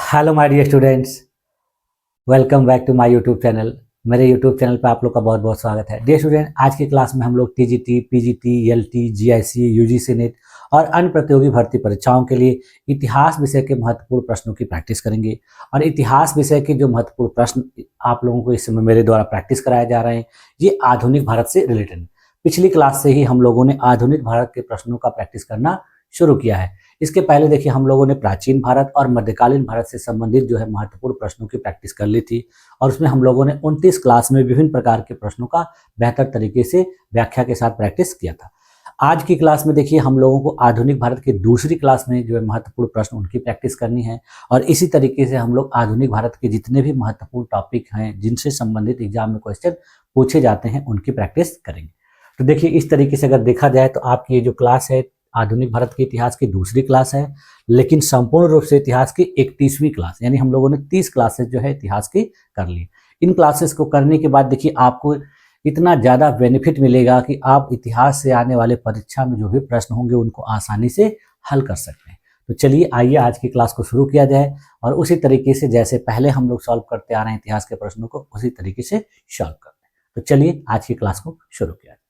Hello my dear students, welcome back to my YouTube channel. मेरे YouTube channel पे आप लोग का बहुत बहुत स्वागत है। डियर स्टूडेंट, आज की क्लास में हम लोग TGT, PGT, LT, GIC, UGC net और अन्य प्रतियोगी भर्ती परीक्षाओं के लिए इतिहास विषय के महत्वपूर्ण प्रश्नों की प्रैक्टिस करेंगे। और इतिहास विषय के जो महत्वपूर्ण प्रश्न आप लोगों को इस समय मेरे द्वारा प्रैक्टिस कराए जा रहे हैं, ये आधुनिक भारत से रिलेटेड है। पिछली क्लास से ही हम लोगों ने आधुनिक भारत के प्रश्नों का प्रैक्टिस करना शुरू किया है। इसके पहले देखिए, हम लोगों ने प्राचीन भारत और मध्यकालीन भारत से संबंधित जो है महत्वपूर्ण प्रश्नों की प्रैक्टिस कर ली थी। और उसमें हम लोगों ने 29 क्लास में विभिन्न प्रकार के प्रश्नों का बेहतर तरीके से व्याख्या के साथ प्रैक्टिस किया था। आज की क्लास में देखिए, हम लोगों को आधुनिक भारत की दूसरी क्लास में जो है महत्वपूर्ण प्रश्न उनकी प्रैक्टिस करनी है। और इसी तरीके से हम लोग आधुनिक भारत के जितने भी महत्वपूर्ण टॉपिक हैं जिनसे संबंधित एग्जाम में क्वेश्चन पूछे जाते हैं, उनकी प्रैक्टिस करेंगे। तो देखिए, इस तरीके से अगर देखा जाए तो आपकी ये जो क्लास है आधुनिक भारत के इतिहास की दूसरी क्लास है, लेकिन संपूर्ण रूप से इतिहास की 31वीं क्लास, यानी हम लोगों ने 30 क्लासेस जो है इतिहास की कर ली। इन क्लासेस को करने के बाद देखिए, आपको इतना ज़्यादा बेनिफिट मिलेगा कि आप इतिहास से आने वाले परीक्षा में जो भी प्रश्न होंगे उनको आसानी से हल कर सकते हैं। तो चलिए, आइए आज की क्लास को शुरू किया जाए और उसी तरीके से जैसे पहले हम लोग सॉल्व करते आ रहे हैं इतिहास के प्रश्नों को, उसी तरीके से सॉल्व करते हैं। तो चलिए आज की क्लास को शुरू किया जाए।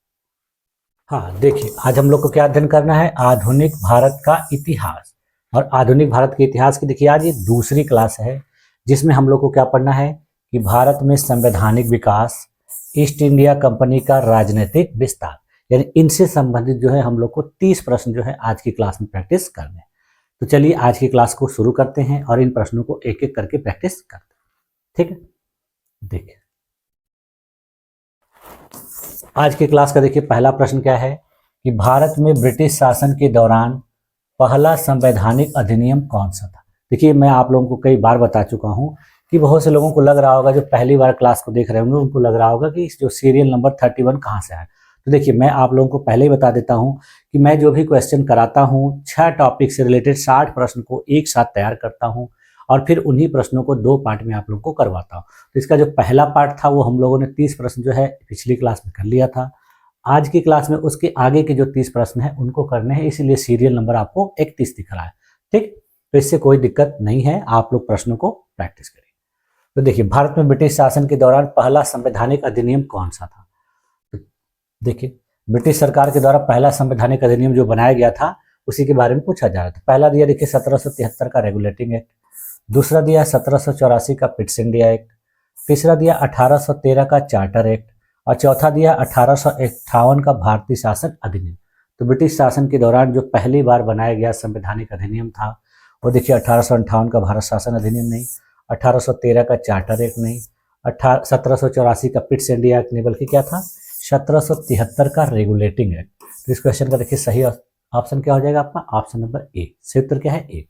हाँ देखिए, आज हम लोग को क्या अध्ययन करना है, आधुनिक भारत का इतिहास। और आधुनिक भारत के इतिहास की देखिए आज ये दूसरी क्लास है, जिसमें हम लोग को क्या पढ़ना है कि भारत में संवैधानिक विकास, ईस्ट इंडिया कंपनी का राजनीतिक विस्तार, यानी इनसे संबंधित जो है हम लोग को 30 प्रश्न जो है आज की क्लास में प्रैक्टिस करने हैं। तो चलिए आज की क्लास को शुरू करते हैं और इन प्रश्नों को एक एक करके प्रैक्टिस करते हैं। ठीक है, देखिए आज की क्लास का देखिए पहला प्रश्न क्या है कि भारत में ब्रिटिश शासन के दौरान पहला संवैधानिक अधिनियम कौन सा था। देखिए, मैं आप लोगों को कई बार बता चुका हूं कि बहुत से लोगों को लग रहा होगा, जो पहली बार क्लास को देख रहे होंगे उनको लग रहा होगा कि इस जो सीरियल नंबर 31 कहाँ से आया। तो देखिए, मैं आप लोगों को पहले ही बता देता हूं कि मैं जो भी क्वेश्चन कराता हूं 6 टॉपिक से रिलेटेड 60 प्रश्न को एक साथ तैयार करता हूं और फिर उन्हीं प्रश्नों को 2 पार्ट में आप लोगों को करवाता हूं। तो इसका जो पहला पार्ट था वो हम लोगों ने 30 प्रश्न जो है पिछली क्लास में कर लिया था। आज की क्लास में उसके आगे के जो 30 प्रश्न हैं उनको करने हैं, इसीलिए सीरियल नंबर आपको 31 दिख रहा है। ठीक, तो इससे कोई दिक्कत नहीं है, आप लोग प्रश्नों को प्रैक्टिस करिए। तो देखिए, भारत में ब्रिटिश शासन के दौरान पहला संवैधानिक अधिनियम कौन सा था। तो देखिए, ब्रिटिश सरकार के द्वारा पहला संवैधानिक अधिनियम जो बनाया गया था उसी के बारे में पूछा जा रहा था। पहला दिया देखिए 1773 का रेगुलेटिंग एक्ट, दूसरा दिया 1784 का पिट्स इंडिया एक्ट, तीसरा दिया 1813 का चार्टर एक्ट और चौथा दिया 1858 का भारतीय शासन अधिनियम। तो ब्रिटिश शासन के दौरान जो पहली बार बनाया गया संवैधानिक अधिनियम था वो देखिए 1858 का भारत शासन अधिनियम नहीं, 1813 का चार्टर एक्ट नहीं, 1784 का पिट्स इंडिया एक्ट नहीं, बल्कि क्या था 1773 का रेगुलेटिंग एक्ट। तो इस क्वेश्चन का देखिए सही ऑप्शन क्या हो जाएगा आपका, ऑप्शन नंबर ए। सही उत्तर क्या है, ए।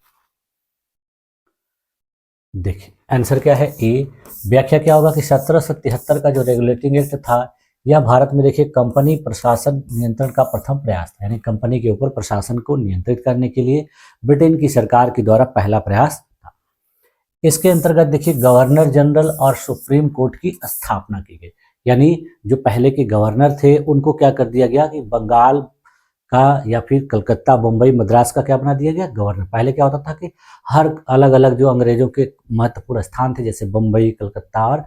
देखिए आंसर क्या है, ए। व्याख्या क्या होगा कि 1773 का जो रेगुलेटिंग एक्ट था यह भारत में देखिए कंपनी प्रशासन नियंत्रण का प्रथम प्रयास था, यानी कंपनी के ऊपर प्रशासन को नियंत्रित करने के लिए ब्रिटेन की सरकार के द्वारा पहला प्रयास था। इसके अंतर्गत देखिए गवर्नर जनरल और सुप्रीम कोर्ट की स्थापना की गई, यानी जो पहले के गवर्नर थे उनको क्या कर दिया गया कि बंगाल का या फिर कलकत्ता, बम्बई, मद्रास का क्या बना दिया गया, गवर्नर। पहले क्या होता था कि हर अलग अलग जो अंग्रेजों के महत्वपूर्ण स्थान थे जैसे बम्बई, कलकत्ता और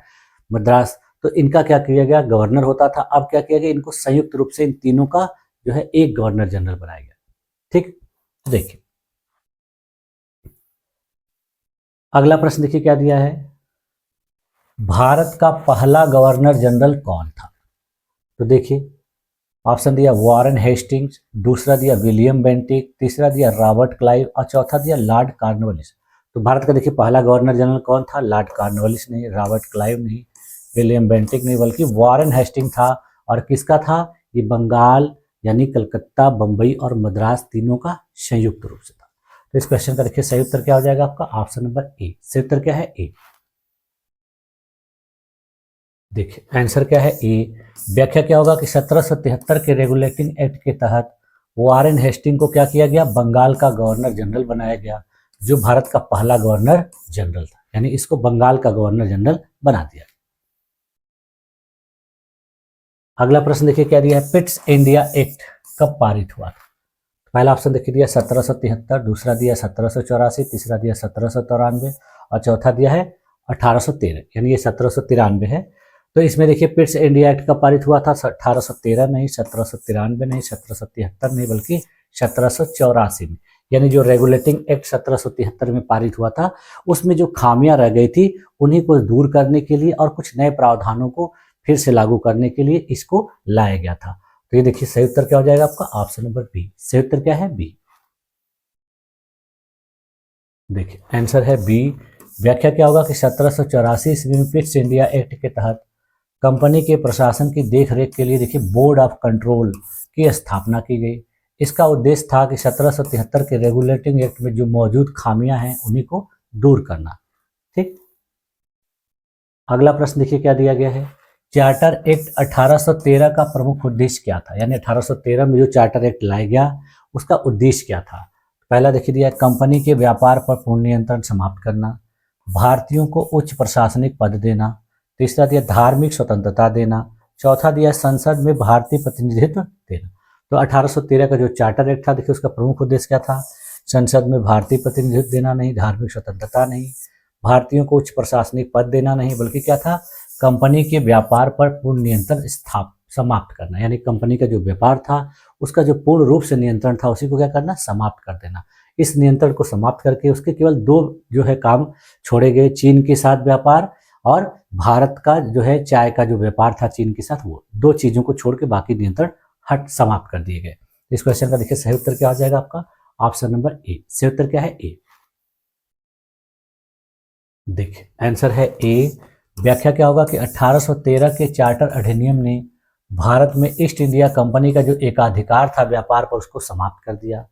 मद्रास, तो इनका क्या किया गया, गवर्नर होता था। अब क्या किया गया, इनको संयुक्त रूप से इन तीनों का जो है एक गवर्नर जनरल बनाया गया। ठीक, देखिए अगला प्रश्न देखिए क्या दिया है, भारत का पहला गवर्नर जनरल कौन था। तो देखिए ऑप्शन दिया वॉरेन हेस्टिंग्स, दूसरा दिया विलियम बेंटिक, तीसरा दिया रॉबर्ट क्लाइव और चौथा दिया लॉर्ड कॉर्नवालिस। तो भारत का देखिए पहला गवर्नर जनरल कौन था, लॉर्ड कॉर्नवालिस नहीं, रॉबर्ट क्लाइव नहीं, विलियम बेंटिक नहीं, बल्कि वॉरेन हेस्टिंग था। और किसका था, ये बंगाल यानी कलकत्ता, बंबई और मद्रास तीनों का संयुक्त रूप से था। तो इस क्वेश्चन का देखिए सही उत्तर क्या हो जाएगा आपका, ऑप्शन नंबर ए। सही उत्तर क्या है, ए। देखिए आंसर क्या है, ए। व्याख्या क्या होगा कि 1773 के रेगुलेटिंग एक्ट के तहत वॉरेन हेस्टिंग को क्या किया गया, बंगाल का गवर्नर जनरल बनाया गया, जो भारत का पहला गवर्नर जनरल था, यानी इसको बंगाल का गवर्नर जनरल बना दिया। अगला प्रश्न देखिए क्या दिया है, पिट्स इंडिया एक्ट कब पारित हुआ था। पहला ऑप्शन देखिए दिया 1773, दूसरा दिया 1784, तीसरा दिया 1793 और चौथा दिया है 1813, यानी ये 1793 है। तो इसमें देखिए पिट्स इंडिया एक्ट का पारित हुआ था 1813 नहीं, 1793 नहीं, 1773 नहीं, बल्कि 1784 में। यानी जो रेगुलेटिंग एक्ट 1773 में पारित हुआ था, उसमें जो खामियां रह गई थी उन्हीं को दूर करने के लिए और कुछ नए प्रावधानों को फिर से लागू करने के लिए इसको लाया गया था। तो ये देखिए सही उत्तर क्या हो जाएगा आपका, ऑप्शन नंबर बी। सही उत्तर क्या है, बी। देखिए आंसर है बी। व्याख्या क्या होगा कि 1784 ईस्वी में पिट्स इंडिया एक्ट के तहत कंपनी के प्रशासन की देखरेख के लिए देखिए बोर्ड ऑफ कंट्रोल की स्थापना की गई। इसका उद्देश्य था कि 1773 के रेगुलेटिंग एक्ट में जो मौजूद खामियां हैं उन्हीं को दूर करना। ठीक, अगला प्रश्न देखिए क्या दिया गया है। चार्टर एक्ट 1813 का प्रमुख उद्देश्य क्या था, यानी 1813 में जो चार्टर एक्ट लाया गया उसका उद्देश्य क्या था। पहला देखिए दिया कंपनी के व्यापार पर पूर्ण नियंत्रण समाप्त करना, भारतीयों को उच्च प्रशासनिक पद देना, तीसरा दिया धार्मिक स्वतंत्रता देना, चौथा दिया संसद में भारतीय प्रतिनिधित्व देना। तो 1813 का जो चार्टर एक्ट था देखिए उसका प्रमुख उद्देश्य क्या था, संसद में भारतीय प्रतिनिधित्व देना नहीं, धार्मिक स्वतंत्रता नहीं, भारतीयों को उच्च प्रशासनिक पद देना नहीं, बल्कि क्या था, कंपनी के व्यापार पर पूर्ण नियंत्रण समाप्त करना। यानी कंपनी का जो व्यापार था उसका जो पूर्ण रूप से नियंत्रण था उसी को क्या करना, समाप्त कर देना। इस नियंत्रण को समाप्त करके उसके केवल दो जो है काम छोड़े गए, चीन के साथ व्यापार और भारत का जो है चाय का जो व्यापार था चीन के साथ, वो दो चीजों को छोड़ के बाकी नियंत्रण समाप्त कर दिए गए। इस क्वेश्चन का देखिए सही उत्तर क्या हो जाएगा आपका, ऑप्शन नंबर ए। सही उत्तर क्या है, ए। देखिए आंसर है ए। व्याख्या क्या होगा कि 1813 के चार्टर अधिनियम ने भारत में ईस्ट इंडिया कंपनी का जो एकाधिकार था व्यापार पर उसको समाप्त कर दिया,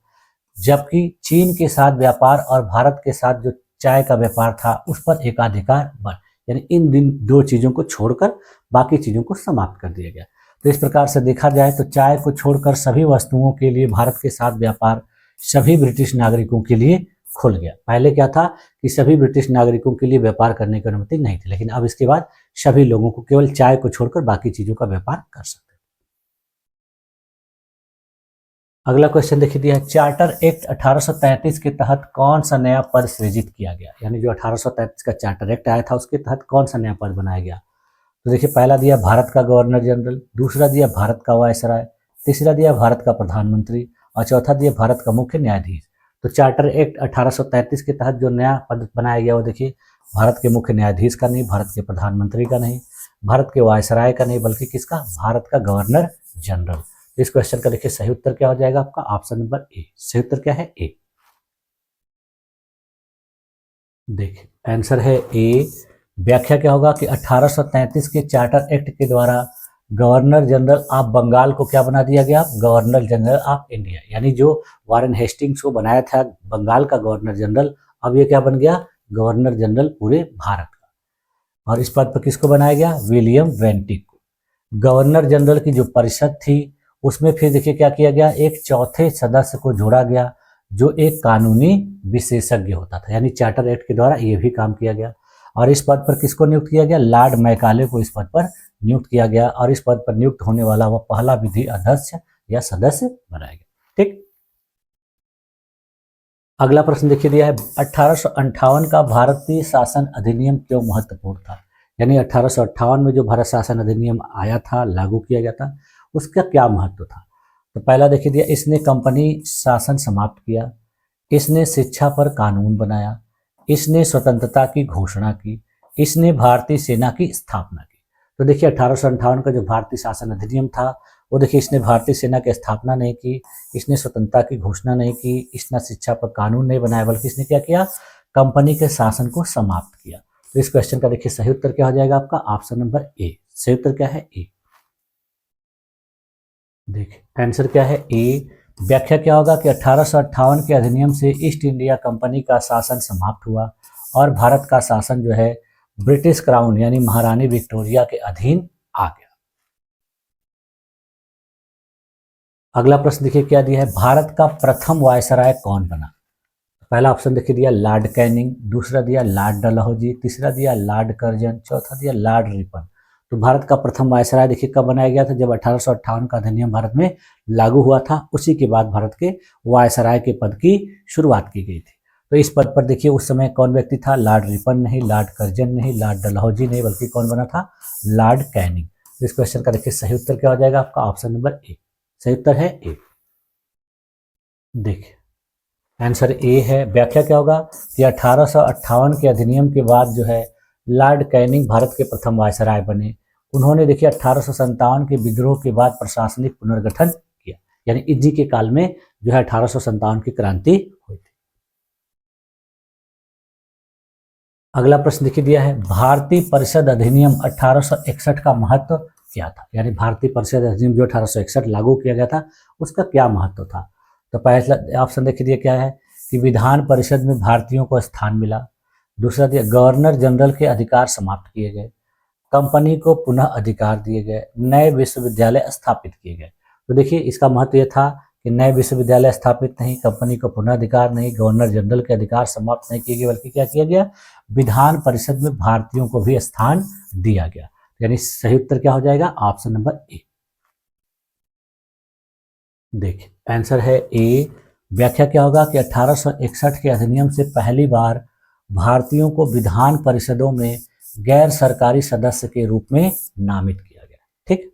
जबकि चीन के साथ व्यापार और भारत के साथ जो चाय का व्यापार था उस पर एकाधिकार बन, यानी इन दो चीजों को छोड़कर बाकी चीजों को समाप्त कर दिया गया। तो इस प्रकार से देखा जाए तो चाय को छोड़कर सभी वस्तुओं के लिए भारत के साथ व्यापार सभी ब्रिटिश नागरिकों के लिए खुल गया। पहले क्या था कि सभी ब्रिटिश नागरिकों के लिए व्यापार करने की अनुमति नहीं थी, लेकिन अब इसके बाद सभी लोगों को केवल चाय को छोड़कर बाकी चीजों का व्यापार कर सकते हैं। अगला क्वेश्चन देखिए दिया है, चार्टर एक्ट 1833 के तहत कौन सा नया पद सृजित किया गया। यानी जो 1833 का चार्टर एक्ट आया था उसके तहत कौन सा नया पद बनाया गया। तो देखिए पहला दिया भारत का गवर्नर जनरल, दूसरा दिया भारत का वायसराय, तीसरा दिया भारत का प्रधानमंत्री और चौथा दिया भारत का मुख्य न्यायाधीश। तो चार्टर एक्ट 1833 के तहत जो नया पद बनाया गया वो देखिए भारत के मुख्य न्यायाधीश का नहीं, भारत के प्रधानमंत्री का नहीं, भारत के वायसराय का नहीं, बल्कि किसका, भारत का गवर्नर जनरल। इस क्वेश्चन का देखिए सही उत्तर क्या हो जाएगा आपका, ऑप्शन नंबर ए। सही उत्तर क्या है, ए। देखिए आंसर है ए। व्याख्या क्या होगा कि 1833 के चार्टर एक्ट के द्वारा गवर्नर जनरल ऑफ बंगाल को क्या बना दिया गया, गवर्नर जनरल ऑफ इंडिया। यानी जो वारेन हेस्टिंग्स को बनाया था बंगाल का गवर्नर जनरल, अब ये क्या बन गया, गवर्नर जनरल पूरे भारत का। और इस पद पर किसको बनाया गया, विलियम वेंटिक को। गवर्नर जनरल की जो परिषद थी उसमें फिर देखिए क्या किया गया, एक चौथे सदस्य को जोड़ा गया जो एक कानूनी विशेषज्ञ होता था। यानी चार्टर एक्ट के द्वारा ये भी काम किया गया। और इस पद पर किसको नियुक्त किया गया, लॉर्ड मैकाले को इस पद पर नियुक्त किया गया और इस पद पर नियुक्त होने वाला वह पहला विधि अध्यक्ष या सदस्य बनाया गया। ठीक, अगला प्रश्न देखिए दिया है, 1858 का भारतीय शासन अधिनियम क्यों महत्वपूर्ण था। यानी 1858 में जो भारत शासन अधिनियम आया था, लागू किया गया था, उसका क्या महत्व था। तो पहला देखिए दिया, इसने कंपनी शासन समाप्त किया, इसने शिक्षा पर कानून बनाया, इसने स्वतंत्रता की घोषणा की, इसने भारतीय सेना की स्थापना की। तो देखिए 1858 का जो भारतीय शासन अधिनियम था वो देखिए इसने भारतीय सेना की स्थापना नहीं की, इसने स्वतंत्रता की घोषणा नहीं की, इसने शिक्षा पर कानून नहीं बनाया, बल्कि इसने क्या किया, कंपनी के शासन को समाप्त किया। तो इस क्वेश्चन का देखिए सही उत्तर क्या हो जाएगा आपका, ऑप्शन नंबर ए। सही उत्तर क्या है, ए। देखिए आंसर क्या है, ए। व्याख्या क्या होगा कि 1858 के अधिनियम से ईस्ट इंडिया कंपनी का शासन समाप्त हुआ और भारत का शासन जो है ब्रिटिश क्राउन यानी महारानी विक्टोरिया के अधीन आ गया। अगला प्रश्न देखिए क्या दिया है, भारत का प्रथम वायसराय कौन बना। पहला ऑप्शन देखिए दिया लॉर्ड कैनिंग, दूसरा दिया लॉर्ड डलहौजी, तीसरा दिया लॉर्ड कर्जन, चौथा दिया लॉर्ड रिपन। तो भारत का प्रथम वायसराय देखिए कब बनाया गया था, जब 1858 का अधिनियम भारत में लागू हुआ था, उसी के बाद भारत के वायसराय के पद की शुरुआत की गई थी। तो इस पद पर देखिए उस समय कौन व्यक्ति था, लॉर्ड रिपन नहीं, लॉर्ड कर्जन नहीं, लॉर्ड डलहौजी नहीं, बल्कि कौन बना था, लॉर्ड कैनिंग। तो इस क्वेश्चन का देखिए सही उत्तर क्या हो जाएगा आपका, ऑप्शन नंबर ए। सही उत्तर है ए। देखिए आंसर ए है। व्याख्या क्या होगा कि 1858 के अधिनियम के बाद जो है लॉर्ड कैनिंग भारत के प्रथम वायसराय बने। उन्होंने देखिए 1857 के विद्रोह के बाद प्रशासनिक पुनर्गठन किया, यानी इसी के काल में जो है 1857 की क्रांति हुई थी। अगला प्रश्न देखिए दिया है, भारतीय परिषद अधिनियम 1861 का महत्व क्या था, यानी भारतीय परिषद अधिनियम जो 1861 लागू किया गया था उसका क्या महत्व था। तो पहला ऑप्शन देखिए दिया क्या है कि विधान परिषद में भारतीयों को स्थान मिला। दूसरा दिया गवर्नर जनरल के अधिकार समाप्त किए गए, कंपनी को पुनः अधिकार दिए गए, नए विश्वविद्यालय स्थापित किए गए। तो देखिए इसका महत्व यह था कि नए विश्वविद्यालय स्थापित नहीं, कंपनी को पुनः अधिकार नहीं, गवर्नर जनरल के अधिकार समाप्त नहीं किए गए, बल्कि क्या किया गया, विधान परिषद में भारतीयों को भी स्थान दिया गया। यानी सही उत्तर क्या हो जाएगा, ऑप्शन नंबर ए। देखिए आंसर है ए। व्याख्या क्या होगा कि 1861 के अधिनियम से पहली बार भारतीयों को विधान परिषदों में गैर सरकारी सदस्य के रूप में नामित किया गया। ठीक,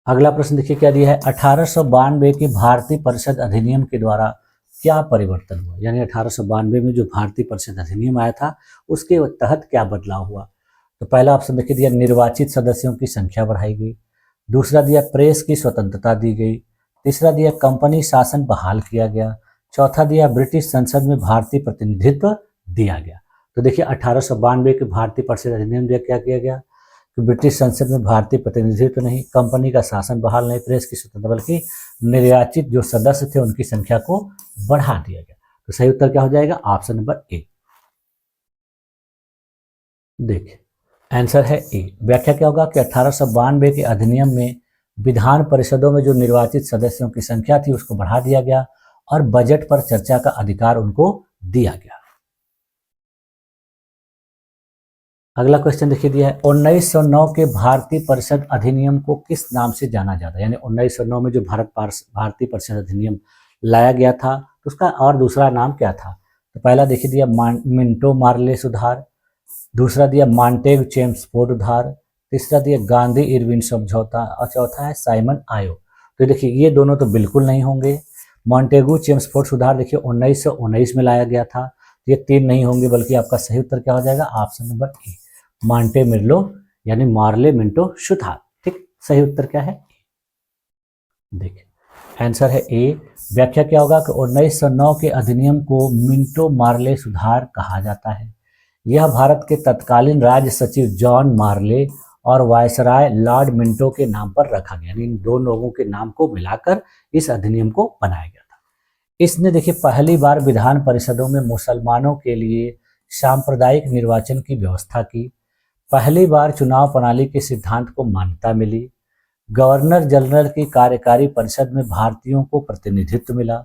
अगला प्रश्न देखिए क्या दिया है, 1892 के भारतीय परिषद अधिनियम के द्वारा क्या परिवर्तन हुआ, यानी 1892 में जो भारतीय परिषद अधिनियम आया था उसके तहत क्या बदलाव हुआ। तो पहला ऑप्शन देखिए दिया, निर्वाचित सदस्यों की संख्या बढ़ाई गई। दूसरा दिया, प्रेस की स्वतंत्रता दी गई। तीसरा दिया, कंपनी शासन बहाल किया गया। चौथा दिया, ब्रिटिश संसद में भारतीय प्रतिनिधित्व दिया गया। तो देखिए 1892 के भारतीय परिषद अधिनियम दिया क्या किया गया कि ब्रिटिश संसद में भारतीय प्रतिनिधित्व नहीं, कंपनी का शासन बहाल नहीं, प्रेस की स्वतंत्रता, बल्कि निर्वाचित जो सदस्य थे उनकी संख्या को बढ़ा दिया गया। तो सही उत्तर क्या हो जाएगा, ऑप्शन नंबर ए। देखिए आंसर है ए। व्याख्या क्या होगा कि 1892 के अधिनियम में विधान परिषदों में जो निर्वाचित सदस्यों की संख्या थी उसको बढ़ा दिया गया और बजट पर चर्चा का अधिकार उनको दिया गया। अगला क्वेश्चन देखिए दिया है, 1909 के भारतीय परिषद अधिनियम को किस नाम से जाना जाता है, यानी 1909 में जो भारतीय परिषद अधिनियम लाया गया था तो उसका और दूसरा नाम क्या था। तो पहला देखिए दिया मिंटो मार्ले सुधार, दूसरा दिया मॉन्टेग चेम्सफोर्ड उधार, तीसरा दिया गांधी इरविन समझौता और चौथा है साइमन आयोग। तो देखिए ये दोनों तो बिल्कुल नहीं होंगे। मॉन्टेगू चेम्सफोर्ड सुधार देखिए 1919 में लाया गया था, ये तीन नहीं होंगे, बल्कि आपका सही उत्तर क्या हो जाएगा, ऑप्शन नंबर ए, मॉन्टे मिर्लो यानी मार्ले मिंटो सुधार। ठीक, सही उत्तर क्या है, देखिए आंसर है ए। व्याख्या क्या होगा कि 1909 के अधिनियम को मिंटो मार्ले सुधार कहा जाता है। यह भारत के तत्कालीन राज्य सचिव जॉन मार्ले और वायसराय लॉर्ड मिंटो के नाम पर रखा गया, यानी इन दो लोगों के नाम को मिलाकर इस अधिनियम को बनाया गया था। इसने देखिए पहली बार विधान परिषदों में मुसलमानों के लिए सांप्रदायिक निर्वाचन की व्यवस्था की। पहली बार चुनाव प्रणाली के सिद्धांत को मान्यता मिली। गवर्नर जनरल की कार्यकारी परिषद में भारतीयों को प्रतिनिधित्व मिला।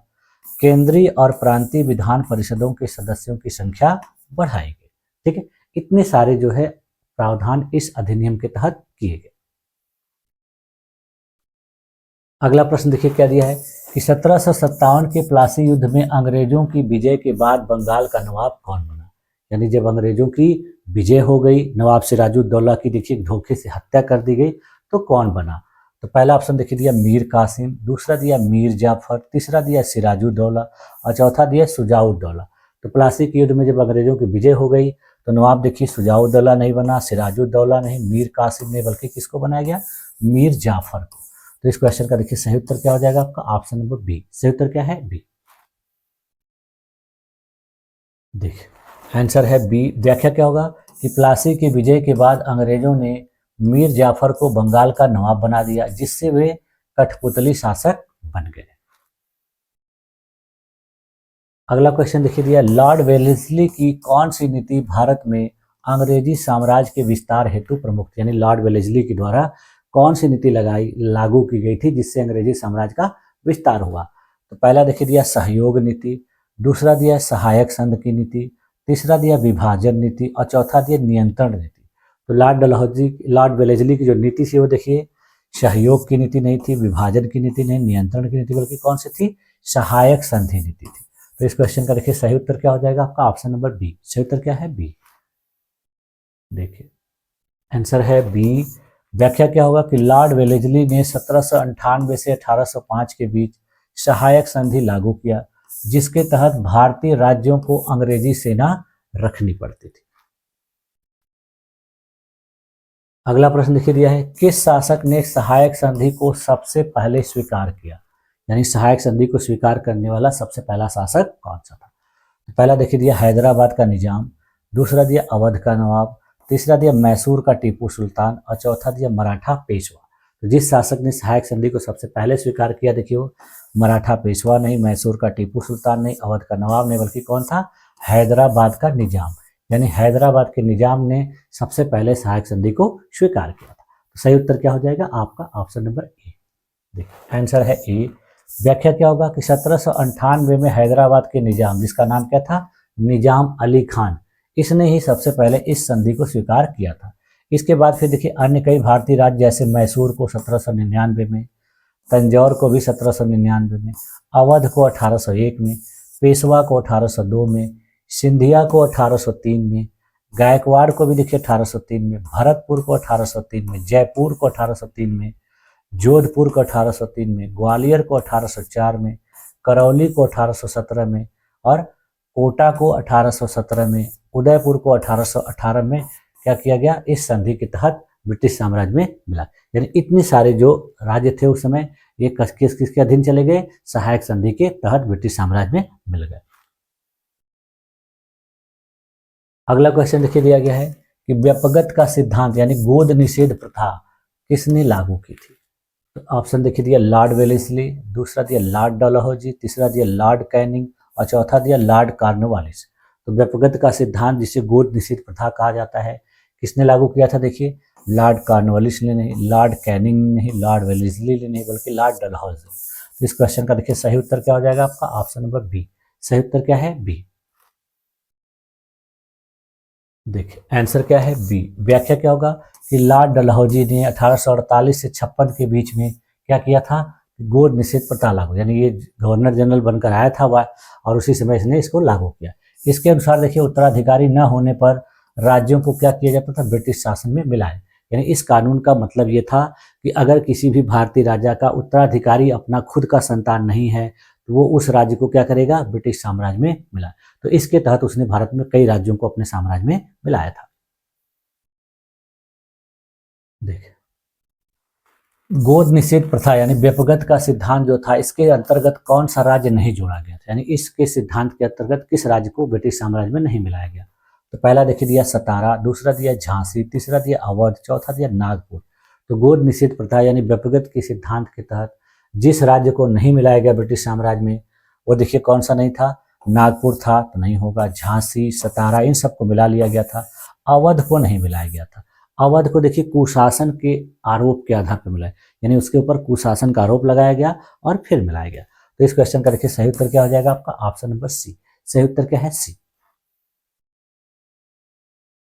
केंद्रीय और प्रांतीय विधान परिषदों के सदस्यों की संख्या बढ़ाई गई। ठीक है, इतने सारे जो है प्रावधान इस अधिनियम के तहत किए गए। अगला प्रश्न देखिए क्या दिया है कि 1757 के प्लासी युद्ध में अंग्रेजों की विजय के बाद बंगाल का नवाब कौन बना, यानी जब अंग्रेजों की विजय हो गई, नवाब सिराजुद्दौला की देखिए धोखे से हत्या कर दी गई, तो कौन बना। तो पहला ऑप्शन देखिए दिया मीर कासिम, दूसरा दिया मीर जाफर, तीसरा दिया सिराजुद्दौला और चौथा दिया सुजाउद्दौला। तो प्लासी के युद्ध में जब अंग्रेजों की विजय हो गई तो नवाब देखिए सुजाउद्दौला नहीं बना, सिराजुद्दौला नहीं, मीर कासिम नहीं, बल्कि किसको बनाया गया, मीर जाफर को। तो इस क्वेश्चन का देखिए सही उत्तर क्या हो जाएगा आपका, ऑप्शन नंबर बी। सही उत्तर क्या है, बी। देखिए आंसर है बी। व्याख्या क्या होगा कि प्लासी की विजय के बाद अंग्रेजों ने मीर जाफर को बंगाल का नवाब बना दिया, जिससे वे कठपुतली शासक बन गए। अगला क्वेश्चन देखिए दिया, लॉर्ड वेलेस्ली की कौन सी नीति भारत में अंग्रेजी साम्राज्य के विस्तार हेतु प्रमुख थी, यानी लॉर्ड वेलेस्ली के द्वारा कौन सी नीति लागू की गई थी जिससे अंग्रेजी साम्राज्य का विस्तार हुआ। तो पहला देखिए दिया सहयोग नीति, दूसरा दिया सहायक संघ की नीति, तीसरा दिया विभाजन नीति और चौथा दिया नियंत्रण नीति। तो लॉर्ड वेलेस्ली की जो नीति थी वो देखिए सहयोग की नीति नहीं थी, विभाजन की नीति नहीं, नियंत्रण की नीति, बल्कि कौन सी थी, सहायक संधि नीति थी। तो इस क्वेश्चन का देखिए सही उत्तर क्या हो जाएगा आपका ऑप्शन नंबर बी। सही उत्तर क्या है बी। देखिए आंसर है बी। व्याख्या क्या होगा कि लॉर्ड वेलेस्ली ने 1798 से 1805 के बीच सहायक संधि लागू किया, जिसके तहत भारतीय राज्यों को अंग्रेजी सेना रखनी पड़ती थी। अगला प्रश्न देखिए दिया है, किस शासक ने सहायक संधि को सबसे पहले स्वीकार किया? यानी सहायक संधि को स्वीकार करने वाला सबसे पहला शासक कौन सा था? तो पहला देखिए दिया हैदराबाद का निजाम, दूसरा दिया अवध का नवाब, तीसरा दिया मैसूर का टीपू सुल्तान और चौथा दिया मराठा पेशवा। तो जिस शासक ने सहायक संधि को सबसे पहले स्वीकार किया देखिए वो मराठा पेशवा नहीं, मैसूर का टीपू सुल्तान नहीं, अवध का नवाब नहीं, बल्कि कौन था? हैदराबाद का निजाम। यानी हैदराबाद के निजाम ने सबसे पहले सहायक संधि को स्वीकार किया था। तो सही उत्तर क्या हो जाएगा आपका ऑप्शन नंबर ए। देखिए आंसर है ए। व्याख्या क्या होगा कि 1798 में हैदराबाद के निजाम, जिसका नाम क्या था? निजाम अली खान, इसने ही सबसे पहले इस संधि को स्वीकार किया था। इसके बाद फिर देखिए अन्य कई भारतीय राज्य जैसे मैसूर को 1799 में, तंजौर को भी 1799 में, अवध को 1801 में, पेशवा को 1802 में, सिंधिया को 1803 में, गायकवाड़ को भी देखिए 1803 में, भरतपुर को 1803 में, जयपुर को 1803 में, जोधपुर को 1803 में, ग्वालियर को 1804 में, करौली को 1817 में और कोटा को 1817 में, उदयपुर को 1818 में क्या किया गया? इस संधि के तहत ब्रिटिश साम्राज्य में मिला। यानी इतने सारे जो राज्य थे उस समय ये किसके अधीन चले गए? सहायक संधि के तहत ब्रिटिश साम्राज्य में मिल गए। अगला क्वेश्चन देखिए दिया गया है कि व्यपगत का सिद्धांत यानी गोद निषेध प्रथा किसने लागू की थी? तो ऑप्शन देखिए दिया लॉर्ड वेलेस्ली, दूसरा दिया लॉर्ड डलहौजी, तीसरा दिया लॉर्ड कैनिंग और चौथा दिया लॉर्ड कॉर्नवालिस। तो व्यपगत का सिद्धांत जिसे गोद निषेध प्रथा कहा जाता है किसने लागू किया था? देखिए लॉर्ड कॉर्नवालिस ने नहीं, लॉर्ड कैनिंग ने नहीं, लॉर्ड वेलेस्ली ने नहीं, बल्कि लॉर्ड डलहौजी। तो इस क्वेश्चन का देखिए सही उत्तर क्या हो जाएगा आपका ऑप्शन नंबर बी। सही उत्तर क्या है? बी। देखिए आंसर क्या है? बी। व्याख्या क्या होगा कि लॉर्ड डलहौजी ने 1848 से 56 के बीच में क्या किया था? गोद निषेध प्रथा लागू, यानी ये गवर्नर जनरल बनकर आया था वह और उसी समय इसने इसको लागू किया। इसके अनुसार देखिए उत्तराधिकारी न होने पर राज्यों को क्या किया जाता था? ब्रिटिश शासन में मिलाए। यानी इस कानून का मतलब ये था कि अगर किसी भी भारतीय राजा का उत्तराधिकारी अपना खुद का संतान नहीं है तो वो उस राज्य को क्या करेगा? ब्रिटिश साम्राज्य में मिला। तो इसके तहत उसने भारत में कई राज्यों को अपने साम्राज्य में मिलाया था। देखिए गोद निषेध प्रथा यानी व्यपगत का सिद्धांत जो था इसके अंतर्गत कौन सा राज्य नहीं जोड़ा गया था? यानी इसके सिद्धांत के अंतर्गत किस राज्य को ब्रिटिश साम्राज्य में नहीं मिलाया गया? तो पहला देखिए दिया सतारा, दूसरा दिया झांसी, तीसरा दिया अवध, चौथा दिया नागपुर। तो गोद निषेध प्रथा यानी व्यपगत के सिद्धांत के तहत जिस राज्य को नहीं मिलाया गया ब्रिटिश साम्राज्य में वो देखिए कौन सा नहीं था? नागपुर था तो नहीं होगा, झांसी, सतारा इन सबको मिला लिया गया था। अवध को नहीं मिलाया गया था। अवध को देखिए कुशासन के आरोप के आधार पर मिलाया, यानी उसके ऊपर कुशासन का आरोप लगाया गया और फिर मिलाया गया। तो इस क्वेश्चन का देखिए सही उत्तर क्या हो जाएगा आपका ऑप्शन नंबर सी। सही उत्तर क्या है? सी।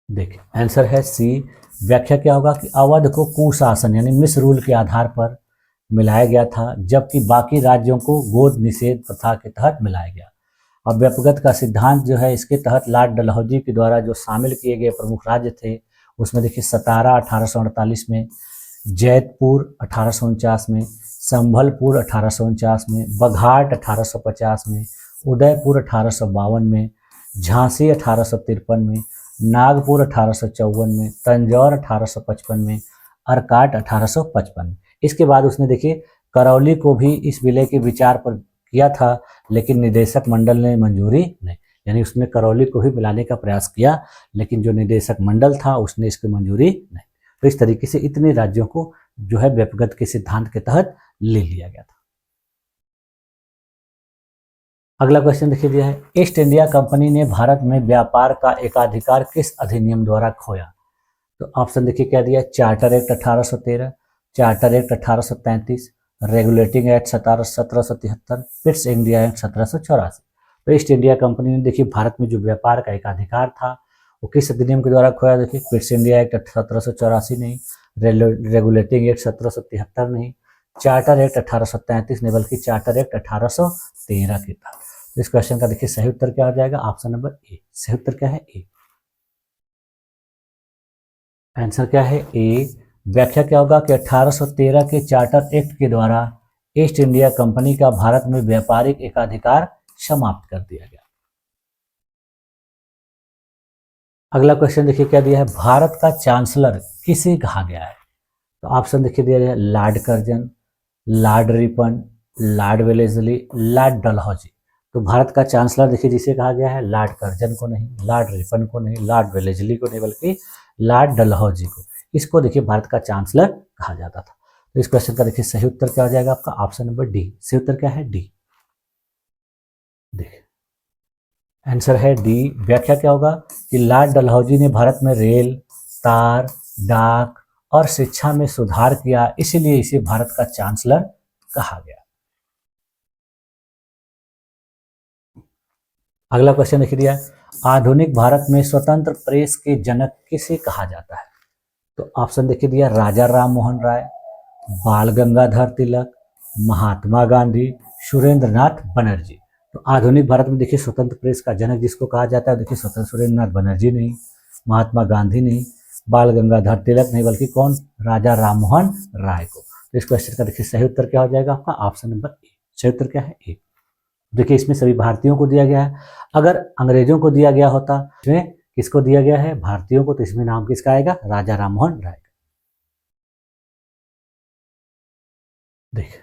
देखिए आंसर है सी। व्याख्या क्या होगा कि अवध को कुशासन यानी मिस रूल के आधार पर मिलाया गया था, जबकि बाकी राज्यों को गोद निषेध प्रथा के तहत मिलाया गया। और व्यपगत का सिद्धांत जो है इसके तहत लॉर्ड डलहौजी के द्वारा जो शामिल किए गए प्रमुख राज्य थे उसमें देखिए सतारा 1848 में, जैतपुर 1849 में, संभलपुर 1849 में, बघाट 1850 में, उदयपुर 1852 में, झांसी 1853 में, नागपुर 1854 में, तंजौर 1855 में, अर्काट 1855 में। इसके बाद उसने देखिए करौली को भी इस विलय के विचार पर किया था, लेकिन निदेशक मंडल ने मंजूरी नहीं, यानी उसने करौली को भी मिलाने का प्रयास किया लेकिन जो निदेशक मंडल था उसने इसकी मंजूरी नहीं। तो इस तरीके से इतने राज्यों को जो है व्यपगत के सिद्धांत के तहत ले लिया गया था। अगला क्वेश्चन देखिए दिया है, ईस्ट इंडिया कंपनी ने भारत में व्यापार का एकाधिकार किस अधिनियम द्वारा खोया? तो ऑप्शन देखिए क्या दिया? Charter act 1813, charter act 1833, regulating act 1773, Pitt's India act 1784। तो ईस्ट इंडिया कंपनी ने देखिए भारत में जो व्यापार का एकाधिकार था वो किस अधिनियम के द्वारा खोया? देखिए पिट्स इंडिया एक्ट 1784 नहीं, रेगुलेटिंग एक्ट 1773 नहीं, चार्टर एक्ट 1833 नहीं बल्कि चार्टर एक्ट 1813 के तहत। तो इस क्वेश्चन का देखिए सही उत्तर क्या हो जाएगा, ऑप्शन नंबर ए। सही उत्तर क्या है, ए। आंसर क्या है, ए। व्याख्या क्या होगा कि 1813 के चार्टर एक्ट के द्वारा ईस्ट इंडिया कंपनी का भारत में व्यापारिक एकाधिकार समाप्त कर दिया गया। अगला क्वेश्चन देखिए क्या दिया है, भारत का चांसलर किसे कहा गया है। तो ऑप्शन देखिए दिया गया, Lord Curzon, Lord Ripon, Lord Wellesley, Lord Dalhousie. तो भारत का चांसलर देखिए जिसे कहा गया है, लॉर्ड कर्जन को नहीं, लॉर्ड रिपन को नहीं, लॉर्ड वेलेस्ली को नहीं, बल्कि लॉर्ड डलहौजी को। इसको देखिए भारत का चांसलर कहा जाता था। तो इस क्वेश्चन का देखिए सही उत्तर क्या हो जाएगा आपका, ऑप्शन नंबर डी। सही उत्तर क्या है, डी। देखिए आंसर है डी। व्याख्या क्या होगा कि लॉर्ड डलहौजी ने भारत में रेल, तार, डाक और शिक्षा में सुधार किया, इसीलिए इसे भारत का चांसलर कहा गया। अगला क्वेश्चन देखिए दिया, आधुनिक भारत में स्वतंत्र प्रेस के जनक किसे कहा जाता है। तो ऑप्शन देखिए दिया, राजा राम मोहन राय, बाल गंगाधर तिलक, महात्मा गांधी, सुरेंद्र नाथ बनर्जी। तो आधुनिक भारत में देखिए स्वतंत्र प्रेस का जनक जिसको कहा जाता है, देखिए स्वतंत्र सुरेंद्र नाथ बनर्जी नहीं, महात्मा गांधी नहीं, बाल गंगाधर तिलक नहीं, बल्कि कौन, राजा राम मोहन राय को। तो इस क्वेश्चन का देखिए सही उत्तर क्या हो जाएगा आपका, ऑप्शन नंबर ए। सही उत्तर क्या है, ए। देखिए इसमें सभी भारतीयों को दिया गया है। अगर अंग्रेजों को दिया गया होता, इसमें किसको दिया गया है, भारतीयों को, तो इसमें नाम किसका आएगा, राजा राम मोहन राय। देखिए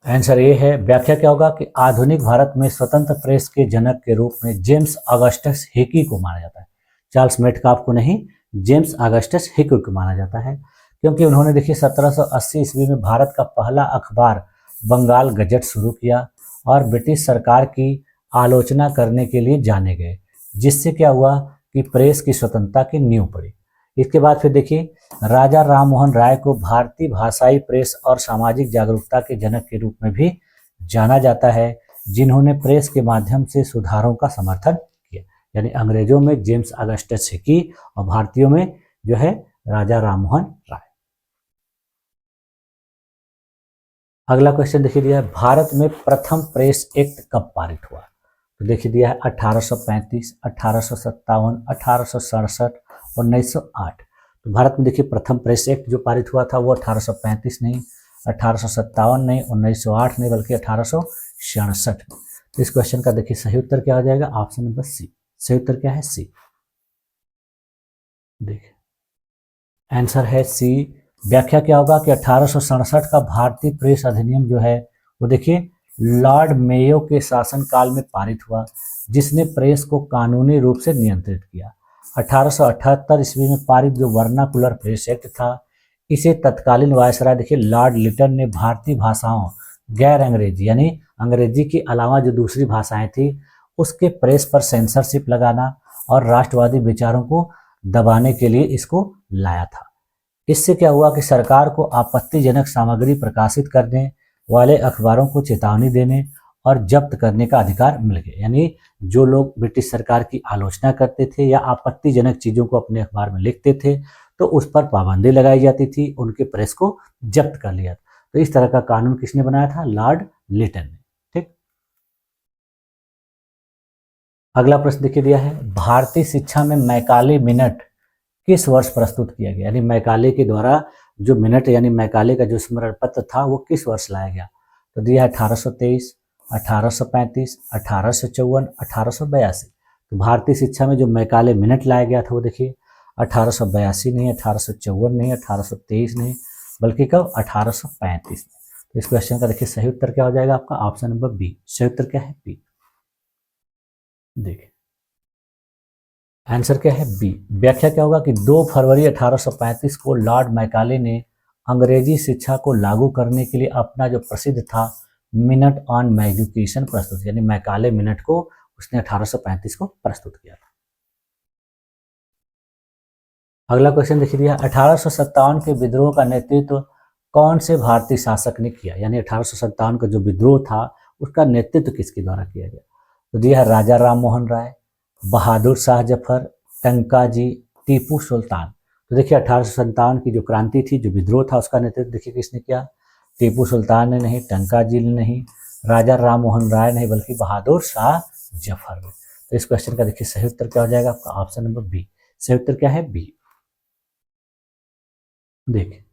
आंसर ए है। व्याख्या क्या होगा कि आधुनिक भारत में स्वतंत्र प्रेस के जनक के रूप में जेम्स ऑगस्टस हिकी को माना जाता है। चार्ल्स मेटकाफ को नहीं, जेम्स ऑगस्टस हिकी को माना जाता है, क्योंकि उन्होंने देखिए 1780 ईस्वी में भारत का पहला अखबार बंगाल गजट शुरू किया और ब्रिटिश सरकार की आलोचना करने के लिए जाने गए, जिससे क्या हुआ कि प्रेस की स्वतंत्रता की नींव पड़ी। इसके बाद फिर देखिए राजा राम मोहन राय को भारतीय भाषाई प्रेस और सामाजिक जागरूकता के जनक के रूप में भी जाना जाता है, जिन्होंने प्रेस के माध्यम से सुधारों का समर्थन किया। यानी अंग्रेजों में जेम्स ऑगस्टस हिकी और भारतीयों में जो है राजा राम मोहन राय। अगला क्वेश्चन देखिए दिया है, भारत में प्रथम प्रेस एक्ट कब पारित हुआ। तो देखिए दिया है 1835, 1857, 1867, 1908। तो भारत में देखिए प्रथम प्रेस एक्ट जो पारित हुआ था वो 1835 नहीं, 1857 नहीं, 1908 नहीं, बल्कि 1866। तो इस क्वेश्चन का देखिए सही उत्तर क्या हो जाएगा, ऑप्शन नंबर सी। सही उत्तर क्या है, सी। देखिए आंसर है सी। व्याख्या क्या होगा कि 1867 का भारतीय प्रेस अधिनियम जो है वो देखिए लॉर्ड मेयो के शासनकाल में पारित हुआ, जिसने प्रेस को कानूनी रूप से नियंत्रित किया। 1878 ईस्वी में पारित जो वर्नाकुलर प्रेस एक्ट था, इसे तत्कालीन वायसराय देखिए लॉर्ड लिटन ने भारतीय भाषाओं, गैर अंग्रेजी यानी अंग्रेजी के अलावा जो दूसरी भाषाएं थी उसके प्रेस पर सेंसरशिप लगाना और राष्ट्रवादी विचारों को दबाने के लिए इसको लाया था। इससे क्या हुआ कि सरकार को आपत्तिजनक सामग्री प्रकाशित करने वाले अखबारों को चेतावनी देने और जब्त करने का अधिकार मिल गया। यानी जो लोग ब्रिटिश सरकार की आलोचना करते थे या आपत्तिजनक चीज़ों को अपने अखबार में लिखते थे तो उस पर पाबंदी लगाई जाती थी, उनके प्रेस को जब्त कर लिया। तो इस तरह का कानून किसने बनाया था, लॉर्ड लिटन ने। ठीक, अगला प्रश्न देखिए दिया है, भारतीय शिक्षा में मैकाले मिनट किस वर्ष प्रस्तुत किया गया। यानी मैकाले के द्वारा जो मिनट यानी मैकाले का जो स्मरण पत्र था वो किस वर्ष लाया गया। तो दिया है 1823, 1835, 1854, 1882। तो भारतीय शिक्षा में जो मैकाले मिनट लाया गया था वो देखिए 1882 नहीं, 1854 नहीं, 1823 नहीं, बल्कि कब, 1835 में। तो इस क्वेश्चन का देखिए सही उत्तर क्या हो जाएगा आपका, ऑप्शन नंबर बी। सही उत्तर क्या है, बी। देखिए आंसर क्या है, बी। व्याख्या क्या होगा कि 2 फरवरी 1835 को लॉर्ड मैकाले ने अंग्रेजी शिक्षा को लागू करने के लिए अपना जो प्रसिद्ध था मिनट ऑन एजुकेशन प्रस्तुत, यानी मैकाले मिनट को उसने 1835 को प्रस्तुत किया था। अगला क्वेश्चन देखिए दिया, 1857 के विद्रोह का नेतृत्व कौन से भारतीय शासक ने किया। यानी 1857 का जो विद्रोह था उसका नेतृत्व किसके द्वारा किया गया। तो दिया है राजा राम मोहन राय, बहादुर शाह जफर, टंकाजी, टीपू सुल्तान। तो देखिए 1857 की जो क्रांति थी, जो विद्रोह था, उसका नेतृत्व देखिए किसने किया, टीपू सुल्तान ने नहीं, टंकाजी ने नहीं, राजा राम मोहन राय नहीं, बल्कि बहादुर शाह जफर ने। तो इस क्वेश्चन का देखिए सही उत्तर क्या हो जाएगा आपका, ऑप्शन नंबर बी। सही उत्तर क्या है, बी। देखिए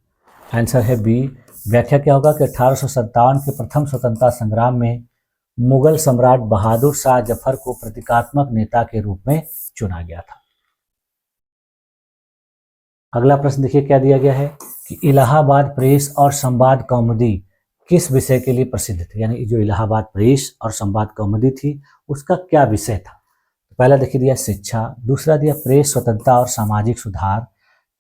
आंसर है बी। व्याख्या क्या होगा कि 1857 के प्रथम स्वतंत्रता संग्राम में मुगल सम्राट बहादुर शाह जफर को प्रतीकात्मक नेता के रूप में चुना गया था। अगला प्रश्न देखिए क्या दिया गया है कि इलाहाबाद प्रेस और संवाद कौमुदी किस विषय के लिए प्रसिद्ध थे, यानी जो इलाहाबाद प्रेस और संवाद कौमुदी थी उसका क्या विषय था। पहला देखिए दिया शिक्षा, दूसरा दिया प्रेस स्वतंत्रता और सामाजिक सुधार,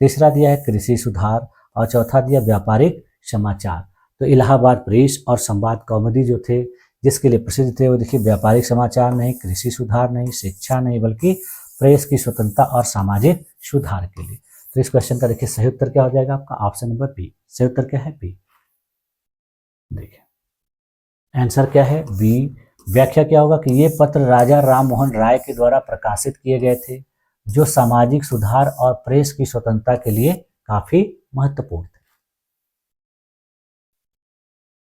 तीसरा दिया है कृषि सुधार और चौथा दिया व्यापारिक समाचार। तो इलाहाबाद प्रेस और संवाद कौमुदी जो थे जिसके लिए प्रसिद्ध थे वो देखिए व्यापारिक समाचार नहीं, कृषि सुधार नहीं, शिक्षा नहीं, बल्कि प्रेस की स्वतंत्रता और सामाजिक सुधार के लिए। तो इस क्वेश्चन का देखिए सही उत्तर क्या हो जाएगा आपका, ऑप्शन नंबर बी। सही उत्तर क्या है, बी। देखिए आंसर क्या है, बी। व्याख्या क्या होगा कि ये पत्र राजा राम मोहन राय के द्वारा प्रकाशित किए गए थे जो सामाजिक सुधार और प्रेस की स्वतंत्रता के लिए काफी महत्वपूर्ण थे।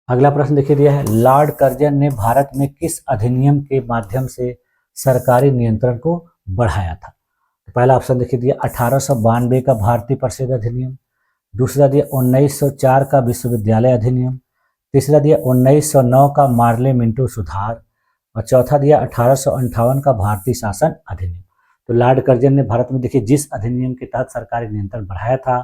अगला प्रश्न देखिए दिया है, लॉर्ड कर्जन ने भारत में किस अधिनियम के माध्यम से सरकारी नियंत्रण को बढ़ाया था। तो पहला ऑप्शन देखिए दिया 1892 का भारतीय परिषद अधिनियम, दूसरा दिया 1904 का विश्वविद्यालय अधिनियम, तीसरा दिया 1909 का मार्ले मिंटो सुधार और चौथा दिया 1858 का भारतीय शासन अधिनियम। तो लॉर्ड कर्जन ने भारत में देखिए जिस अधिनियम के तहत सरकारी नियंत्रण बढ़ाया था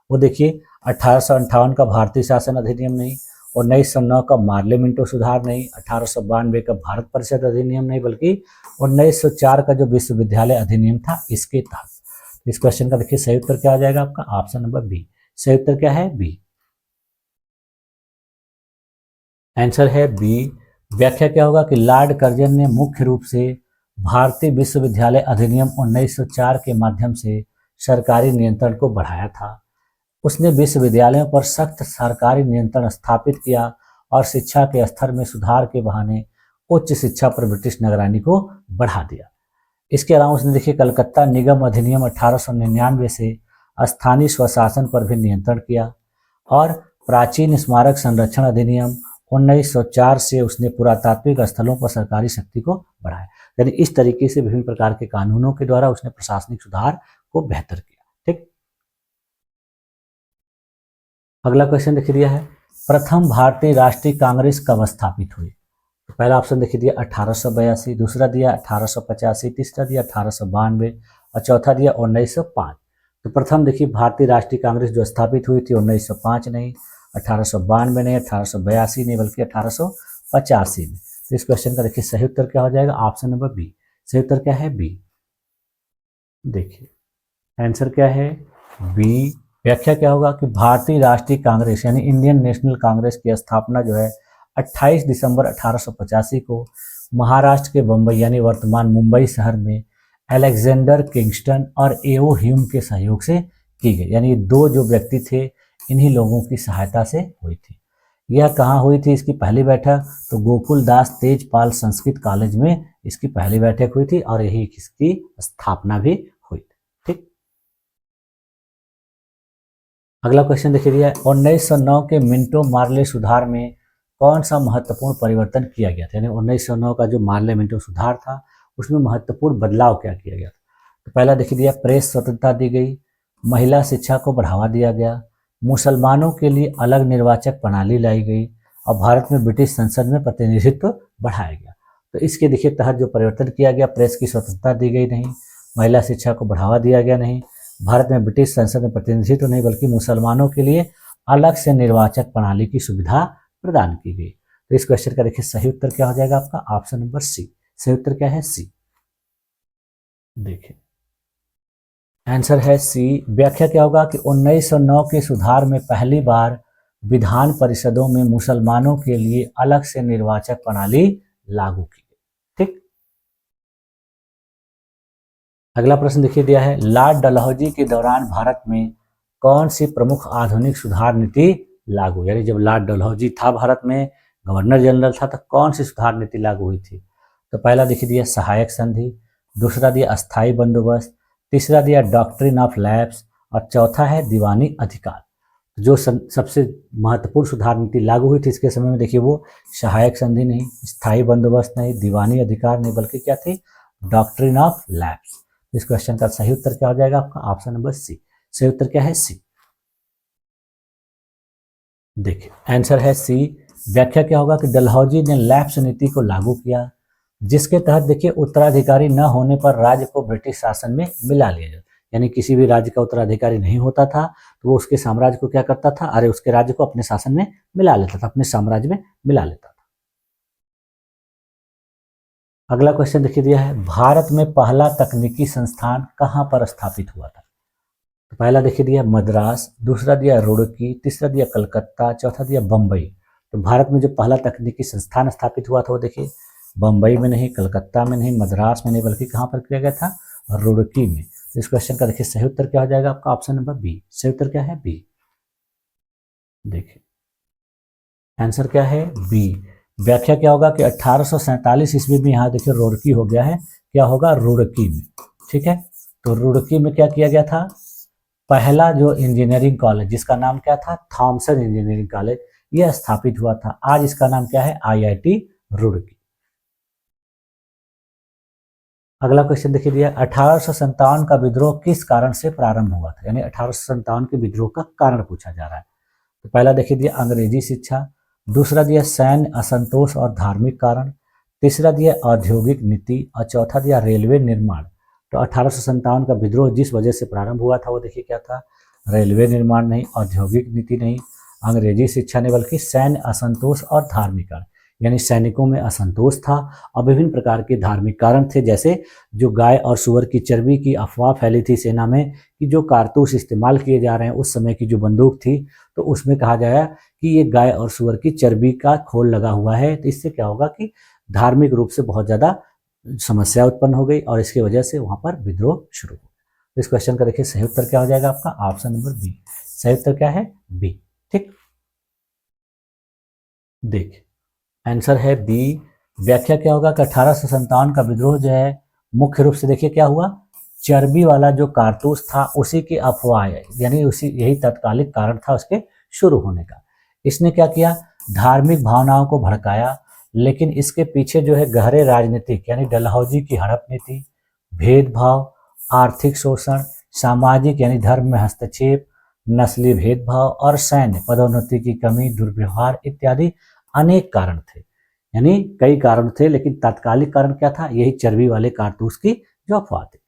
वो देखिए 1858 का भारतीय शासन अधिनियम नहीं, 1909 का मार्ले मिंटो सुधार नहीं, 1892 का भारत परिषद अधिनियम नहीं, बल्कि 1904 का जो विश्वविद्यालय अधिनियम था इसके तहत। इस क्वेश्चन का देखिए सही उत्तर क्या आ जाएगा आपका, ऑप्शन नंबर बी। सही उत्तर क्या है, बी। आंसर है बी। व्याख्या क्या होगा कि लॉर्ड कर्जन ने मुख्य रूप से भारतीय विश्वविद्यालय अधिनियम 1904 के माध्यम से सरकारी नियंत्रण को बढ़ाया था। उसने विश्वविद्यालयों पर सख्त सरकारी नियंत्रण स्थापित किया और शिक्षा के स्तर में सुधार के बहाने उच्च शिक्षा पर ब्रिटिश निगरानी को बढ़ा दिया। इसके अलावा उसने देखिए कलकत्ता निगम अधिनियम 1899 से स्थानीय स्वशासन पर भी नियंत्रण किया और प्राचीन स्मारक संरक्षण अधिनियम 1904 से उसने पुरातात्विक स्थलों पर सरकारी शक्ति को बढ़ाया। यानी इस तरीके से विभिन्न प्रकार के कानूनों के द्वारा उसने प्रशासनिक सुधार को बेहतर किया। ठीक, अगला क्वेश्चन देखिए दिया है, प्रथम भारतीय राष्ट्रीय कांग्रेस कब स्थापित हुई। तो पहला ऑप्शन देखिए दिया 1882, दूसरा दिया 1885, तीसरा दिया 1892 और चौथा दिया 1905। तो प्रथम देखिए भारतीय राष्ट्रीय कांग्रेस जो स्थापित हुई थी 1905 नहीं, 1892 नहीं, 1882 नहीं, बल्कि 1885 में। तो इस क्वेश्चन का देखिए सही उत्तर क्या हो जाएगा, ऑप्शन नंबर बी। सही उत्तर क्या है, बी। देखिए आंसर क्या है, बी। व्याख्या क्या होगा कि भारतीय राष्ट्रीय कांग्रेस यानी इंडियन नेशनल कांग्रेस की स्थापना जो है 28 दिसंबर 1885 को महाराष्ट्र के बम्बई यानी वर्तमान मुंबई शहर में अलेक्जेंडर किंगस्टन और एओ ह्यूम के सहयोग से की गई। यानी दो जो व्यक्ति थे इन्हीं लोगों की सहायता से हुई थी। यह कहाँ हुई थी इसकी पहली बैठक, तो गोकुल दास तेजपाल संस्कृत कॉलेज में इसकी पहली बैठक हुई थी और यही इसकी स्थापना भी हुई। ठीक, अगला क्वेश्चन देखिए दिया 1909 के मिंटो मार्ले सुधार में कौन सा महत्वपूर्ण परिवर्तन किया गया था। यानी 1909 का जो मार्ले मिंटो सुधार था उसमें महत्वपूर्ण बदलाव क्या किया गया था। तो पहला देखिए दिया प्रेस स्वतंत्रता दी गई, महिला शिक्षा को बढ़ावा दिया गया, मुसलमानों के लिए अलग निर्वाचक प्रणाली लाई गई और भारत में ब्रिटिश संसद में प्रतिनिधित्व बढ़ाया गया। तो इसके देखिए तहत जो परिवर्तन किया गया, प्रेस की स्वतंत्रता दी गई नहीं, महिला शिक्षा को बढ़ावा दिया गया नहीं, भारत में ब्रिटिश संसद में प्रतिनिधित्व नहीं, बल्कि मुसलमानों के लिए अलग से निर्वाचक प्रणाली की सुविधा प्रदान की गई। तो इस क्वेश्चन का देखिए सही उत्तर क्या हो जाएगा आपका, ऑप्शन नंबर सी। सही उत्तर क्या है, सी। देखिए आंसर है सी। व्याख्या क्या होगा कि 1909 के सुधार में पहली बार विधान परिषदों में मुसलमानों के लिए अलग से निर्वाचक प्रणाली लागू की गई। ठीक, अगला प्रश्न देखिए दिया है, लॉर्ड डलहौजी के दौरान भारत में कौन सी प्रमुख आधुनिक सुधार नीति लागू। यानी जब लॉर्ड डलहौजी था भारत में गवर्नर जनरल था तो कौन सी सुधार नीति लागू हुई थी। तो पहला देखिए दिया सहायक संधि, दूसरा दिया अस्थायी बंदोबस्त, तीसरा दिया डॉक्ट्रिन ऑफ लैप्स और चौथा है दीवानी अधिकार। जो सबसे महत्वपूर्ण सुधार नीति लागू हुई थी इसके समय में, देखिए वो सहायक संधि नहीं, स्थायी बंदोबस्त नहीं, दीवानी अधिकार नहीं, बल्कि क्या थी, डॉक्ट्रिन ऑफ लैप्स। इस क्वेश्चन का सही उत्तर क्या हो जाएगा आपका, ऑप्शन नंबर सी। सही उत्तर क्या है, सी। देखिए आंसर है सी। व्याख्या क्या होगा कि डलहौजी ने लैप्स नीति को लागू किया, जिसके तहत देखिए उत्तराधिकारी न होने पर राज्य को ब्रिटिश शासन में मिला लिया जाता, यानी किसी भी राज्य का उत्तराधिकारी नहीं होता था तो वो उसके साम्राज्य को क्या करता था, अरे उसके राज्य को अपने शासन में मिला लेता था, अपने साम्राज्य में मिला लेता था। अगला क्वेश्चन देखिए दिया है, भारत में पहला तकनीकी संस्थान कहाँ पर स्थापित हुआ था। तो पहला देखिए दिया मद्रास, दूसरा दिया रुड़की, तीसरा दिया कलकत्ता, चौथा दिया बम्बई। तो भारत में जो पहला तकनीकी संस्थान स्थापित हुआ था वो देखिए बम्बई में नहीं, कलकत्ता में नहीं, मद्रास में नहीं, बल्कि कहाँ पर किया गया था, रुड़की में। तो इस क्वेश्चन का देखिए सही उत्तर क्या हो जाएगा आपका, ऑप्शन नंबर बी। सही उत्तर क्या है, बी। देखिए आंसर क्या है, बी। व्याख्या क्या होगा कि 1847 ईस्वी में यहाँ देखिए रुड़की हो गया है, क्या होगा, रुड़की में। ठीक है, तो रुड़की में क्या किया गया था, पहला जो इंजीनियरिंग कॉलेज जिसका नाम क्या था, थॉमसन इंजीनियरिंग कॉलेज, यह स्थापित हुआ था। आज इसका नाम क्या है, IIT रुड़की। अगला क्वेश्चन देखिए दिया, 1857 का विद्रोह किस कारण से प्रारंभ हुआ था, यानी 1857 के विद्रोह का कारण पूछा जा रहा है। तो पहला देखिए दिया अंग्रेजी शिक्षा, दूसरा दिया सैन्य असंतोष और धार्मिक कारण, तीसरा दिया औद्योगिक नीति और चौथा दिया रेलवे निर्माण। तो 1857 का विद्रोह जिस वजह से प्रारंभ हुआ था वो देखिए क्या था, रेलवे निर्माण नहीं, औद्योगिक नीति नहीं, अंग्रेजी शिक्षा नहीं, बल्कि सैन्य असंतोष और धार्मिक कारण, यानी सैनिकों में असंतोष था और विभिन्न प्रकार के धार्मिक कारण थे, जैसे जो गाय और सुअर की चर्बी की अफवाह फैली थी सेना में कि जो कारतूस इस्तेमाल किए जा रहे हैं, उस समय की जो बंदूक थी तो उसमें कहा गया कि ये गाय और सुअर की चर्बी का खोल लगा हुआ है, तो इससे क्या होगा कि धार्मिक रूप से बहुत ज़्यादा समस्या उत्पन्न हो गई और इसकी वजह से वहाँ पर विद्रोह शुरू हो गया। तो इस क्वेश्चन का देखिए सही उत्तर क्या हो जाएगा आपका, ऑप्शन नंबर बी। सही उत्तर क्या है, बी। ठीक, देखिए आंसर है बी। व्याख्या क्या होगा कि 1857 का विद्रोह जो है मुख्य रूप से देखिए क्या हुआ, चर्बी वाला जो कारतूस था उसी की अफवाह है, यानी उसी यही तत्कालिक कारण था उसके शुरू होने का। इसने क्या किया, धार्मिक भावनाओं को भड़काया, लेकिन इसके पीछे जो है गहरे राजनीतिक, यानी डलहौजी की हड़प नीति, भेदभाव, आर्थिक शोषण, सामाजिक यानी धर्म में हस्तक्षेप, नस्ली भेदभाव और सैन्य पदोन्नति की कमी, दुर्व्यवहार इत्यादि अनेक कारण थे। यानी कई कारण थे, लेकिन तात्कालिक कारण क्या था, यही चर्बी वाले कारतूस की जो अफवाह थी।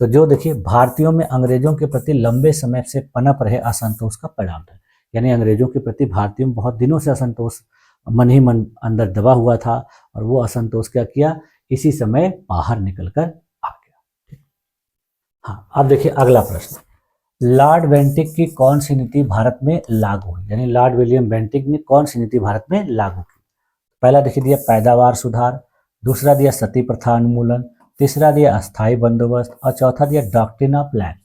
तो जो देखिए भारतीयों में अंग्रेजों के प्रति लंबे समय से पनप रहे असंतोष का परिणाम था, यानी अंग्रेजों के प्रति भारतीयों में बहुत दिनों से असंतोष मन ही मन अंदर दबा हुआ था और वो असंतोष क्या किया, इसी समय बाहर निकलकर आ गया। हाँ, अब देखिए अगला प्रश्न, लॉर्ड बेंटिक की कौन सी नीति भारत में लागू हुई, यानी लॉर्ड विलियम बेंटिक ने कौन सी नीति भारत में लागू की। पहला देखिए दिया पैदावार सुधार, दूसरा दिया सती प्रथा उन्मूलन, तीसरा दिया अस्थायी बंदोबस्त और चौथा दिया डॉक्ट्रिन ऑफ लैप्स।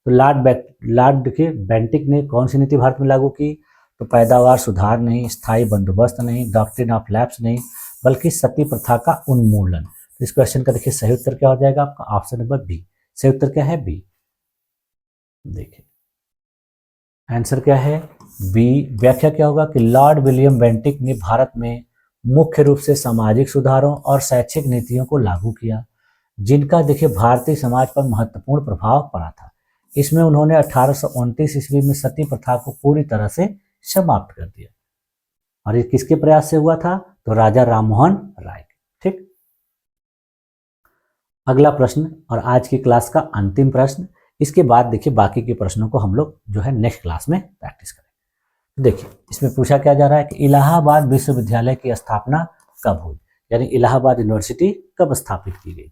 तो लॉर्ड देखिए बेंटिक ने कौन सी नीति भारत में लागू की, तो पैदावार सुधार नहीं, स्थायी बंदोबस्त नहीं, डॉक्ट्रिन ऑफ लैप्स नहीं, बल्कि सती प्रथा का उन्मूलन। तो इस क्वेश्चन का देखिए सही उत्तर क्या हो जाएगा आपका, ऑप्शन नंबर बी। सही उत्तर क्या है, बी। देखिए आंसर क्या है, बी। व्याख्या क्या होगा कि लॉर्ड विलियम बेंटिक ने भारत में मुख्य रूप से सामाजिक सुधारों और शैक्षिक नीतियों को लागू किया, जिनका देखिए भारतीय समाज पर महत्वपूर्ण प्रभाव पड़ा था। इसमें उन्होंने 1829 ईस्वी में सती प्रथा को पूरी तरह से समाप्त कर दिया, और ये किसके प्रयास से हुआ था, तो राजा राममोहन राय। ठीक, अगला प्रश्न और आज की क्लास का अंतिम प्रश्न, इसके बाद देखिए बाकी के प्रश्नों को हम लोग जो है नेक्स्ट क्लास में प्रैक्टिस करेंगे। देखिए इसमें पूछा क्या जा रहा है कि इलाहाबाद विश्वविद्यालय की स्थापना कब हुई, यानी इलाहाबाद यूनिवर्सिटी कब स्थापित की गई।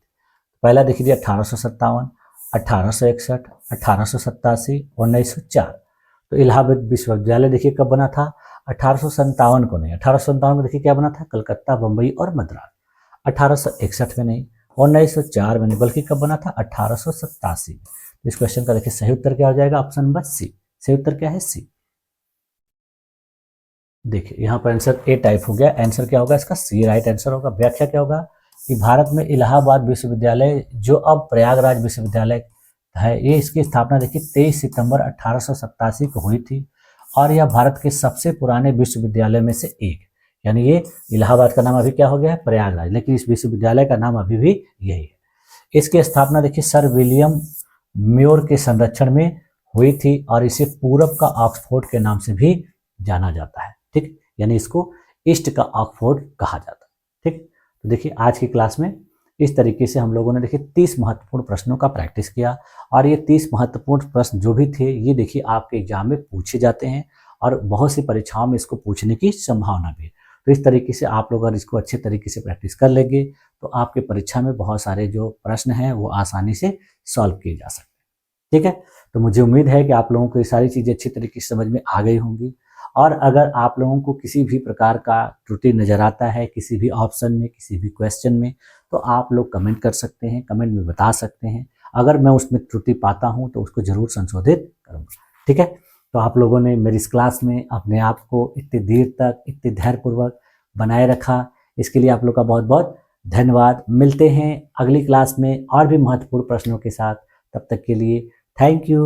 पहला देखिए 1857, 1861, 1887, 1904। तो इलाहाबाद विश्वविद्यालय देखिए कब बना था, 1857 को नहीं, 1857 में देखिए क्या बना था, कलकत्ता, बम्बई और मद्रास। 1861 में नहीं, 1904 में नहीं, बल्कि कब बना था, 1887 में। इस क्वेश्चन का देखिए सही उत्तर क्या हो जाएगा, ऑप्शन नंबर सी। सही उत्तर क्या है, सी। देखिए यहाँ पर आंसर ए टाइप हो गया, आंसर क्या होगा इसका, सी राइट आंसर होगा। व्याख्या क्या होगा कि भारत में इलाहाबाद विश्वविद्यालय जो अब प्रयागराज विश्वविद्यालय है, ये इसकी स्थापना देखिए 23 सितंबर 1887 को हुई थी और यह भारत के सबसे पुराने विश्वविद्यालय में से एक, यानी ये इलाहाबाद का नाम अभी क्या हो गया है, प्रयागराज, लेकिन इस विश्वविद्यालय का नाम अभी भी यही है। इसकी स्थापना देखिए सर विलियम म्योर के संरक्षण में हुई थी और इसे पूरब का ऑक्सफोर्ड के नाम से भी जाना जाता है। ठीक, यानी इसको ईस्ट का ऑक्सफोर्ड कहा जाता है। ठीक, तो देखिए आज की क्लास में इस तरीके से हम लोगों ने देखिए 30 महत्वपूर्ण प्रश्नों का प्रैक्टिस किया और ये 30 महत्वपूर्ण प्रश्न जो भी थे ये देखिए आपके एग्जाम में पूछे जाते हैं और बहुत सी परीक्षाओं में इसको पूछने की संभावना भी है। तो इस तरीके से आप लोग अगर इसको अच्छे तरीके से प्रैक्टिस कर लेंगे तो आपके परीक्षा में बहुत सारे जो प्रश्न हैं वो आसानी से सॉल्व किए जा सकते हैं। ठीक है, तो मुझे उम्मीद है कि आप लोगों को ये सारी चीज़ें अच्छी तरीके से समझ में आ गई होंगी और अगर आप लोगों को किसी भी प्रकार का त्रुटि नज़र आता है किसी भी ऑप्शन में, किसी भी क्वेश्चन में, तो आप लोग कमेंट कर सकते हैं, कमेंट में बता सकते हैं। अगर मैं उसमें त्रुटि पाता हूं तो उसको ज़रूर संशोधित करूंगा। ठीक है, तो आप लोगों ने मेरी इस क्लास में अपने आप को इतनी देर तक इतने धैर्यपूर्वक बनाए रखा, इसके लिए आप लोग का बहुत बहुत धन्यवाद। मिलते हैं अगली क्लास में और भी महत्वपूर्ण प्रश्नों के साथ, तब तक के लिए थैंक यू।